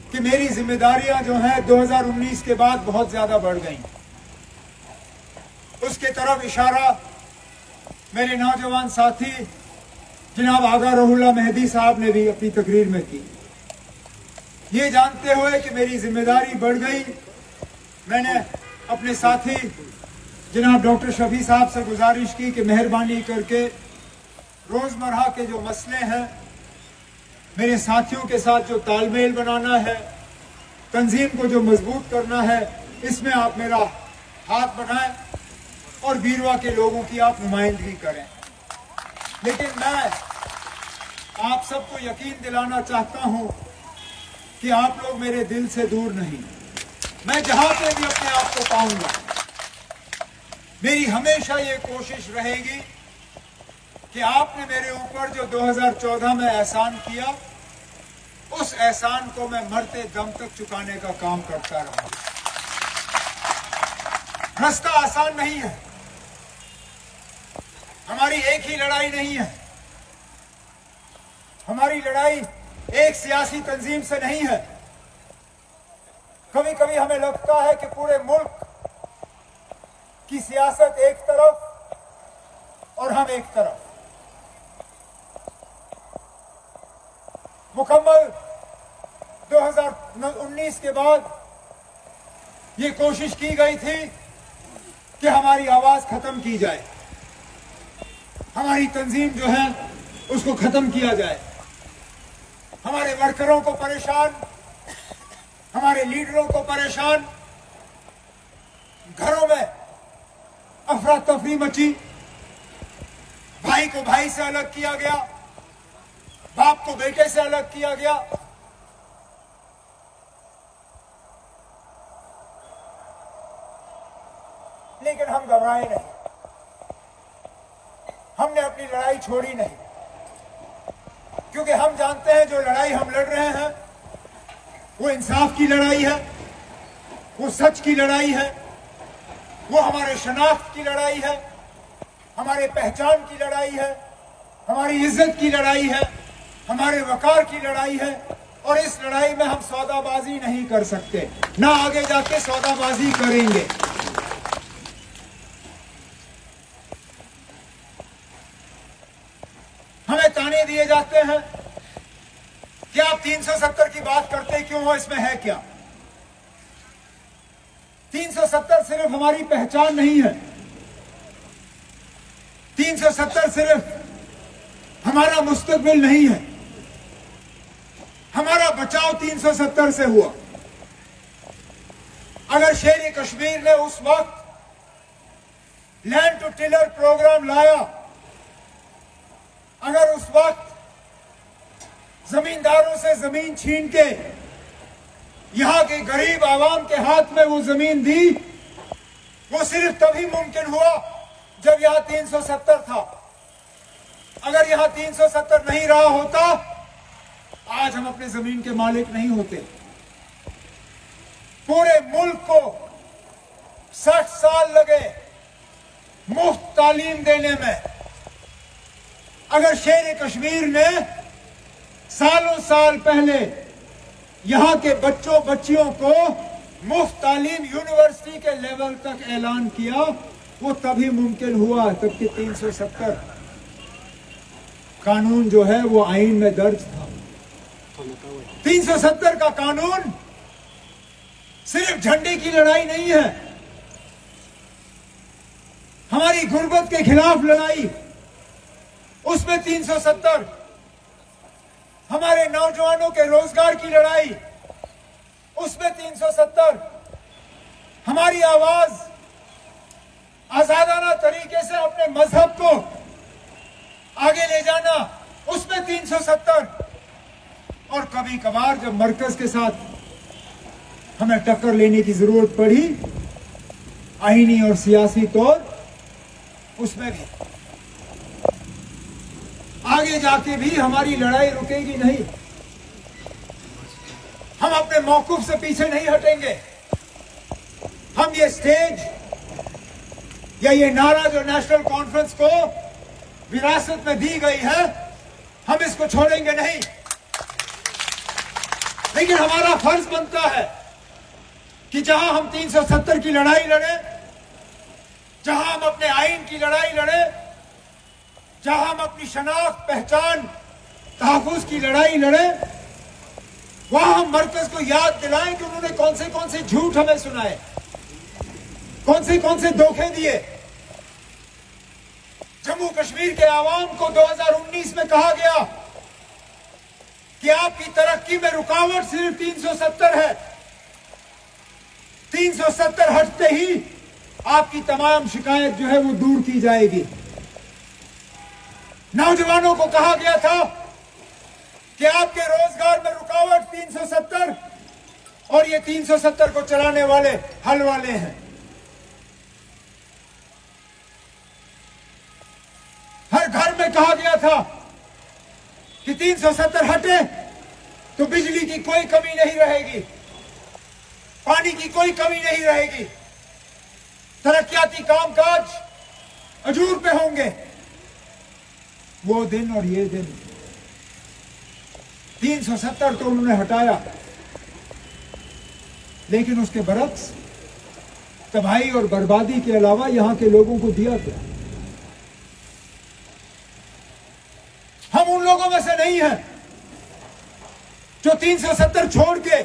कि मेरी जिम्मेदारियां जो हैं 2019 के बाद बहुत ज्यादा बढ़ गई, उसके तरफ इशारा मेरे नौजवान साथी जनाब आगा रहुल्ला मेहदी साहब ने भी अपनी तकरीर में की। ये जानते हुए कि मेरी जिम्मेदारी बढ़ गई, मैंने अपने साथी जनाब डॉक्टर शफी साहब से गुजारिश की कि मेहरबानी करके रोजमर्रा के जो मसले हैं, मेरे साथियों के साथ जो तालमेल बनाना है, तंजीम को जो मजबूत करना है, इसमें आप मेरा हाथ बढ़ाएं और बीरवा के लोगों की आप नुमाइंदगी करें। लेकिन मैं आप सबको यकीन दिलाना चाहता हूं कि आप लोग मेरे दिल से दूर नहीं। मैं जहां पे भी अपने आप को पाऊंगा, मेरी हमेशा ये कोशिश रहेगी कि आपने मेरे ऊपर जो 2014 में एहसान किया, उस एहसान को मैं मरते दम तक चुकाने का काम करता रहूं। रास्ता आसान नहीं है, हमारी एक ही लड़ाई नहीं है, हमारी लड़ाई एक सियासी तंजीम से नहीं है। कभी कभी हमें लगता है कि पूरे मुल्क की सियासत एक तरफ और हम एक तरफ। मुकम्मल 2019 के बाद ये कोशिश की गई थी कि हमारी आवाज खत्म की जाए, हमारी तंजीम जो है उसको खत्म किया जाए, हमारे वर्करों को परेशान, हमारे लीडरों को परेशान, घरों में अफरा तफरी मची, भाई को भाई से अलग किया गया, बाप को बेटे से अलग किया गया। लेकिन हम घबराए नहीं, हमने अपनी लड़ाई छोड़ी नहीं, क्योंकि हम जानते हैं जो लड़ाई हम लड़ रहे हैं वो इंसाफ की लड़ाई है, वो सच की लड़ाई है, वो हमारे शनाख्त की लड़ाई है, हमारे पहचान की लड़ाई है, हमारी इज्जत की लड़ाई है, हमारे वकार की लड़ाई है। और इस लड़ाई में हम सौदाबाजी नहीं कर सकते, ना आगे जाके सौदाबाजी करेंगे। हमें ताने दिए जाते हैं कि आप 370 की बात करते क्यों हो, इसमें है क्या? 370 सिर्फ हमारी पहचान नहीं है, 370 सिर्फ हमारा मुस्तकबिल नहीं है, हमारा बचाव 370 से हुआ। अगर शेर कश्मीर ने उस वक्त लैंड टू टिलर प्रोग्राम लाया, अगर उस वक्त जमींदारों से जमीन छीन के यहां के गरीब आवाम के हाथ में वो जमीन दी, वो सिर्फ तभी मुमकिन हुआ जब यहां 370 था। अगर यहां 370 नहीं रहा होता, आज हम अपने जमीन के मालिक नहीं होते। पूरे मुल्क को 60 साल लगे मुफ्त तालीम देने में। अगर शेर कश्मीर ने सालों साल पहले यहां के बच्चों बच्चियों को मुफ्त तालीम यूनिवर्सिटी के लेवल तक ऐलान किया, वो तभी मुमकिन हुआ तब कि 370 कानून जो है वो आईन में दर्ज था। 370 का कानून सिर्फ झंडे की लड़ाई नहीं है, हमारी गुर्बत के खिलाफ लड़ाई, उसमें 370, हमारे नौजवानों के रोजगार की लड़ाई, उसमें 370, हमारी आवाज आजादाना तरीके से अपने मजहब को आगे ले जाना, उसमें 370, और कभी कभार जब मरकज के साथ हमें टक्कर लेने की जरूरत पड़ी आईनी और सियासी तौर, उसमें भी आगे जाके भी हमारी लड़ाई रुकेगी नहीं। हम अपने मौकूफ से पीछे नहीं हटेंगे। हम ये स्टेज या ये नारा जो नेशनल कॉन्फ्रेंस को विरासत में दी गई है, हम इसको छोड़ेंगे नहीं। लेकिन हमारा फर्ज बनता है कि जहां हम 370 की लड़ाई लड़े, जहां हम अपने आइन की लड़ाई लड़े, जहां हम अपनी शनाख्त, पहचान, तहफ़्फ़ुज़ की लड़ाई लड़े, वहां हम मरकज को याद दिलाएं कि उन्होंने कौन से झूठ हमें सुनाए, कौन से धोखे दिए। जम्मू कश्मीर के आवाम को 2019 में कहा गया कि आपकी तरक्की में रुकावट सिर्फ 370 है। 370 हटते ही आपकी तमाम शिकायत जो है वो दूर की जाएगी। नौजवानों को कहा गया था कि आपके रोजगार में रुकावट 370 और ये 370 को चलाने वाले हल वाले हैं। हर घर में कहा गया था कि 370 हटे तो बिजली की कोई कमी नहीं रहेगी, पानी की कोई कमी नहीं रहेगी, तरक्याती कामकाज अजूर पे होंगे। वो दिन और ये दिन 370 तो उन्होंने हटाया, लेकिन उसके बरक्स तबाही और बर्बादी के अलावा यहां के लोगों को दिया क्या? हम उन लोगों में से नहीं हैं जो 370 छोड़ के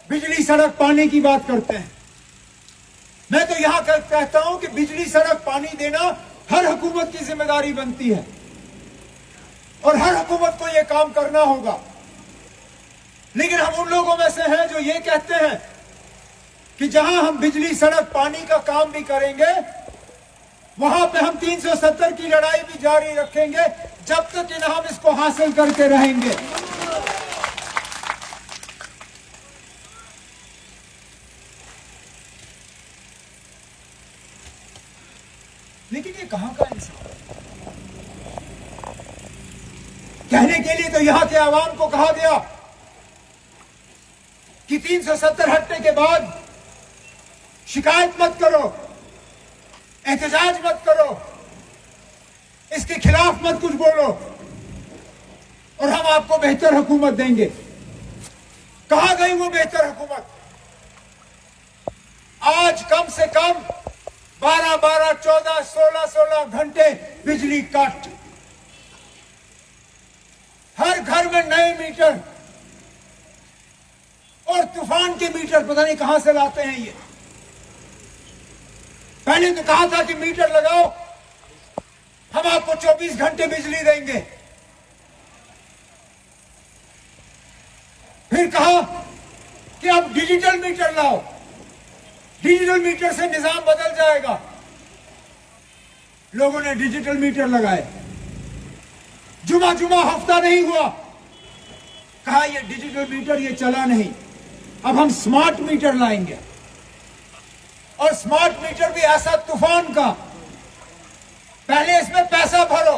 बिजली, सड़क, पानी की बात करते हैं। मैं तो यहां कहता हूं कि बिजली, सड़क, पानी देना हर हुकूमत की जिम्मेदारी बनती है और हर हुकूमत को यह काम करना होगा। लेकिन हम उन लोगों में से हैं जो ये कहते हैं कि जहां हम बिजली, सड़क, पानी का काम भी करेंगे, वहां पे हम 370 की लड़ाई भी जारी रखेंगे जब तक इन हम इसको हासिल करके रहेंगे। लेकिन ये कहां का इंसान? कहने के लिए तो यहां के आवाम को कहा गया कि 370 हटने के बाद शिकायत मत करो, एहतजाज मत करो, इसके खिलाफ मत कुछ बोलो और हम आपको बेहतर हुकूमत देंगे। कहां गई वो बेहतर हुकूमत? आज कम से कम 12-12, 14, 16 घंटे बिजली कट, हर घर में नए मीटर और तूफान के मीटर पता नहीं कहां से लाते हैं ये। पहले तो कहा था कि मीटर लगाओ, हम आपको 24 घंटे बिजली देंगे। फिर कहा कि अब डिजिटल मीटर लाओ, डिजिटल मीटर से निजाम बदल जाएगा। लोगों ने डिजिटल मीटर लगाए, जुमा हफ्ता नहीं हुआ, कहा ये डिजिटल मीटर ये चला नहीं, अब हम स्मार्ट मीटर लाएंगे। और स्मार्ट मीटर भी ऐसा तूफान का, पहले इसमें पैसा भरो,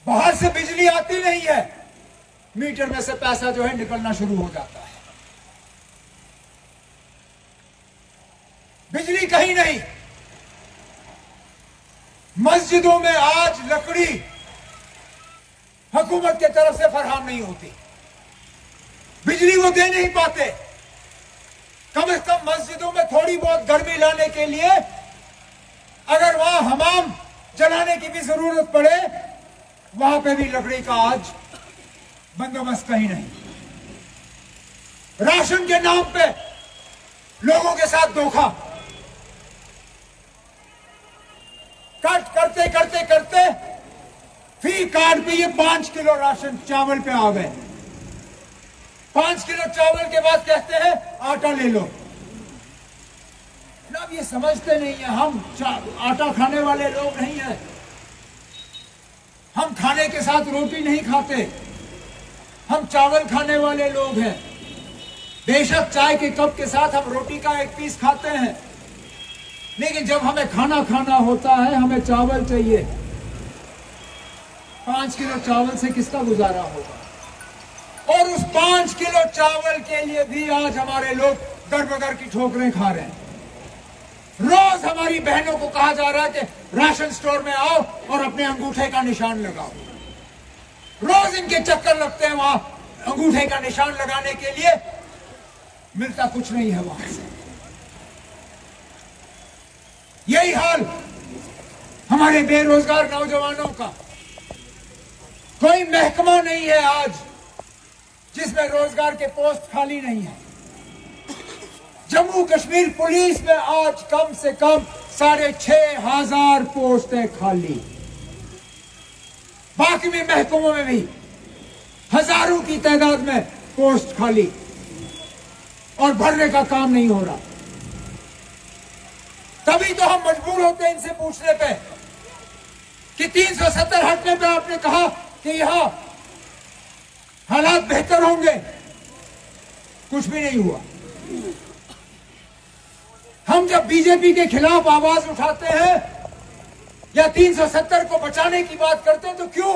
बाहर से बिजली आती नहीं है, मीटर में से पैसा जो है निकलना शुरू हो जाता है। बिजली कहीं नहीं। मस्जिदों में आज लकड़ी हुकूमत के तरफ से फराहम नहीं होती, बिजली वो दे नहीं पाते। कम से कम मस्जिदों में थोड़ी बहुत गर्मी लाने के लिए अगर वहां हमाम जलाने की भी जरूरत पड़े, वहां पे भी लकड़ी का आज बंदोबस्त कहीं नहीं। राशन के नाम पे लोगों के साथ धोखा, कट करते करते करते फी कार्ड पे ये 5 किलो राशन चावल पे आ गए। 5 किलो चावल के बाद कहते हैं आटा ले लो। अब ये समझते नहीं है, हम आटा खाने वाले लोग नहीं हैं, हम खाने के साथ रोटी नहीं खाते, हम चावल खाने वाले लोग हैं। बेशक चाय के कप के साथ हम रोटी का एक पीस खाते हैं, लेकिन जब हमें खाना खाना होता है हमें चावल चाहिए। 5 किलो चावल से किसका गुजारा होगा? और उस 5 किलो चावल के लिए भी आज हमारे लोग दर-बदर की ठोकरें खा रहे हैं। रोज हमारी बहनों को कहा जा रहा है कि राशन स्टोर में आओ और अपने अंगूठे का निशान लगाओ। रोज इनके चक्कर लगते हैं वहां अंगूठे का निशान लगाने के लिए, मिलता कुछ नहीं है वहां से। यही हाल हमारे बेरोजगार नौजवानों का। कोई महकमा नहीं है आज जिसमें रोजगार के पोस्ट खाली नहीं है। जम्मू कश्मीर पुलिस में आज कम से कम 6,500 पोस्टें खाली। बाकी भी महकमों में भी हजारों की तादाद में पोस्ट खाली और भरने का काम नहीं हो रहा। तभी तो हम मजबूर होते हैं इनसे पूछने पे कि 370 हटने पे आपने कहा कि यहां हालात बेहतर होंगे, कुछ भी नहीं हुआ। हम जब बीजेपी के खिलाफ आवाज उठाते हैं या 370 को बचाने की बात करते हैं तो क्यों?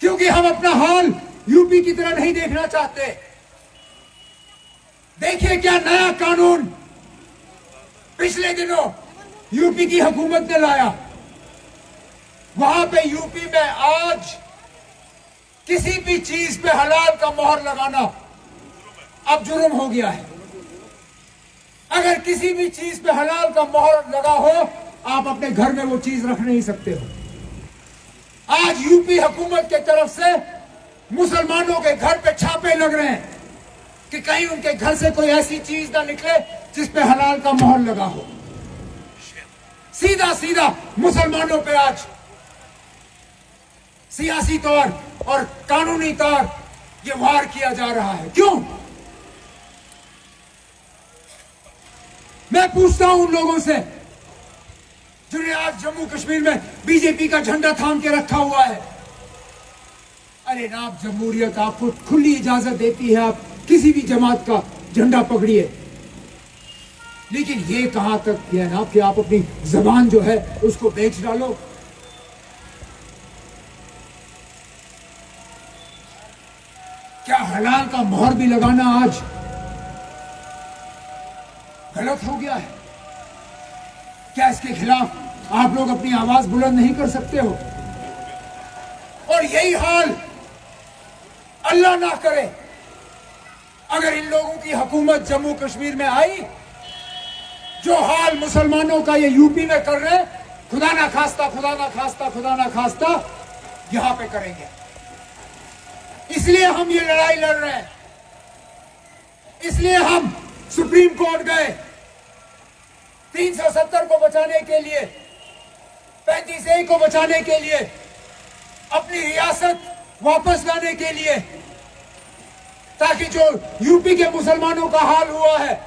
क्योंकि हम अपना हाल यूपी की तरह नहीं देखना चाहते। देखिए क्या नया कानून पिछले दिनों यूपी की हुकूमत ने लाया। वहां पे यूपी में आज किसी भी चीज पे हलाल का मोहर लगाना अब जुर्म हो गया है। अगर किसी भी चीज पे हलाल का मोहर लगा हो, आप अपने घर में वो चीज रख नहीं सकते हो। आज यूपी हुकूमत के तरफ से मुसलमानों के घर पे छापे लग रहे हैं कि कहीं उनके घर से कोई ऐसी चीज ना निकले जिस पे हलाल का मोहर लगा हो। सीधा सीधा मुसलमानों पे आज सियासी तौर और कानूनी तौर ये वार किया जा रहा है। क्यों? मैं पूछता हूं उन लोगों से जिन्हें आज जम्मू कश्मीर में बीजेपी का झंडा थाम के रखा हुआ है। अरे नाब जमहूरियत आपको खुली इजाजत देती है, आप किसी भी जमात का झंडा पकड़िए, लेकिन ये कहां तक है ना कि आप अपनी जबान जो है उसको बेच डालो। क्या हलाल का मोहर भी लगाना आज गलत हो गया है? क्या इसके खिलाफ आप लोग अपनी आवाज बुलंद नहीं कर सकते हो? और यही हाल अल्लाह ना करे अगर इन लोगों की हुकूमत जम्मू कश्मीर में आई, जो हाल मुसलमानों का ये यूपी में कर रहे हैं, खुदा ना खास्ता, खुदा ना खास्ता, खुदा ना खास्ता यहां पे करेंगे। इसलिए हम ये लड़ाई लड़ रहे हैं, इसलिए हम सुप्रीम कोर्ट गए 370 को बचाने के लिए, 35A को बचाने के लिए, अपनी रियासत वापस लाने के लिए, ताकि जो यूपी के मुसलमानों का हाल हुआ है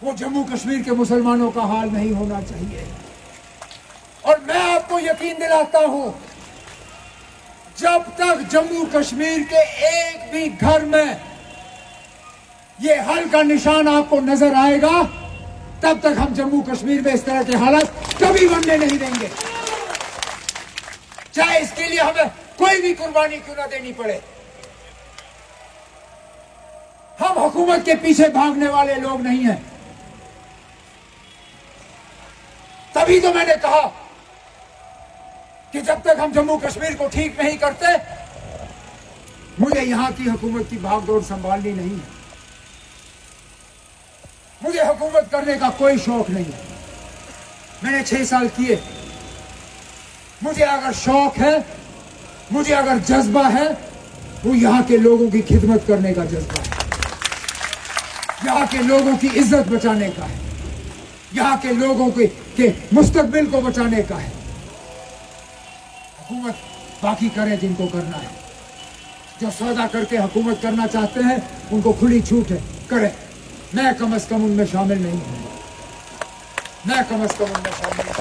वो जम्मू कश्मीर के मुसलमानों का हाल नहीं होना चाहिए। और मैं आपको यकीन दिलाता हूं, जब तक जम्मू कश्मीर के एक भी घर में ये हल का निशान आपको नजर आएगा, तब तक हम जम्मू कश्मीर में इस तरह के हालात कभी बनने नहीं देंगे, चाहे इसके लिए हमें कोई भी कुर्बानी क्यों ना देनी पड़े। हम हुकूमत के पीछे भागने वाले लोग नहीं हैं। तभी तो मैंने कहा कि जब तक हम जम्मू कश्मीर को ठीक नहीं करते, मुझे यहां की हुकूमत की भागदौड़ संभालनी नहीं है। मुझे हुकूमत करने का कोई शौक नहीं है। मैंने 6 साल किए। मुझे अगर शौक है, मुझे अगर जज्बा है, वो यहां के लोगों की खिदमत करने का जज्बा है, यहां के लोगों की इज्जत बचाने का है, यहां के लोगों के मुस्तकबिल को बचाने का है। हुकूमत बाकी करें जिनको करना है। जो सौदा करके हुकूमत करना चाहते हैं उनको खुली छूट है, करें। मैं कम अज कम उनमें शामिल नहीं हूं। मैं कम अज कम उनमें शामिल